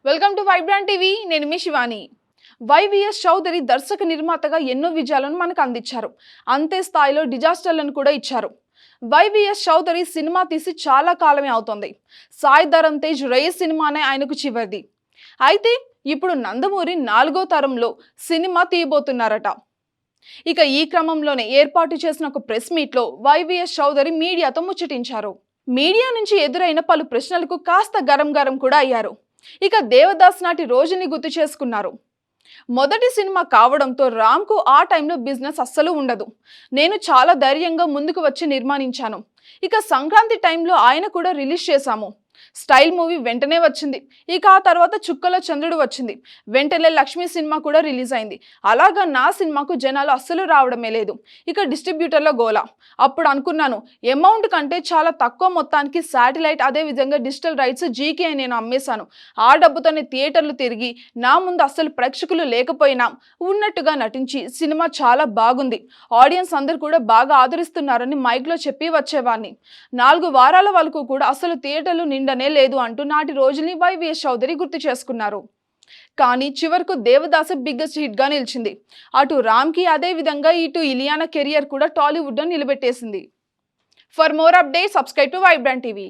Welcome to Vibrant TV. నేను మీ Shivani. YVS Chowdary దర్శక నిర్మాతగా ఎన్నో విజయాలను మనకు అందించారు. అంతే స్థాయిలో డిజాస్టర్లను కూడా ఇచ్చారు. వైవిఎస్ చౌదరి సినిమా తీసి చాలా కాలమే అవుతోంది. సాయి ధరమ్ తేజ్ రేస్ సినిమానే ఆయనకు చివరిది. అయితే ఇప్పుడు నందమూరి 4వ తరంలో సినిమా తీయబోతున్నారట. ఇక ఈ క్రమంలోనే ఏర్పాటు చేసిన ఒక ప్రెస్ మీట్లో వైవిఎస్ చౌదరి మీడియాతో ముచ్చటించారు. మీడియా నుంచి ఎదురైన పలు ప్రశ్నలకు కాస్త గరం గరం కూడా అయ్యారు. ఇక దేవదాస్ నాటి రోజుని గుర్తు చేసుకున్నారు. మొదటి సినిమా కావడంతో రామ్కు ఆ టైంలో బిజినెస్ అస్సలు ఉండదు. నేను చాలా ధైర్యంగా ముందుకు వచ్చి నిర్మాణించాను. ఇక సంక్రాంతి టైంలో ఆయన కూడా రిలీజ్ చేశాము. స్టైల్ మూవీ వెంటనే వచ్చింది. ఇక ఆ తర్వాత చుక్కలో చంద్రుడు వచ్చింది. వెంటనే లక్ష్మి సినిమా కూడా రిలీజ్ అయింది. అలాగా నా సినిమాకు జనాలు అస్సలు రావడమే లేదు. ఇక డిస్ట్రిబ్యూటర్లో గోలా. అప్పుడు అనుకున్నాను, అమౌంట్ కంటే చాలా తక్కువ మొత్తానికి శాటిలైట్ అదే విధంగా డిజిటల్ రైట్స్ జీకే నేను అమ్మేశాను. ఆ డబ్బుతోనే థియేటర్లు తిరిగి నా ముందు అస్సలు ప్రేక్షకులు లేకపోయినా ఉన్నట్టుగా నటించి సినిమా చాలా బాగుంది, ఆడియన్స్ అందరు కూడా బాగా ఆదరిస్తున్నారని మైక్లో చెప్పి వచ్చేవాడిని. 4 వారాల వరకు కూడా అసలు థియేటర్లు నిండనే లేదు అంటూ నాటి రోజుల్ని వైవిఎస్ చౌదరి గుర్తు చేసుకున్నారు. కానీ చివరకు దేవదాసు బిగ్గెస్ట్ హిట్ గా నిలిచింది. అటు రామ్ కి అదే విధంగా ఇటు ఇలియానా కెరియర్ కూడా టాలీవుడ్ లో నిలబెట్టేసింది. For more updates subscribe to Vibrant TV.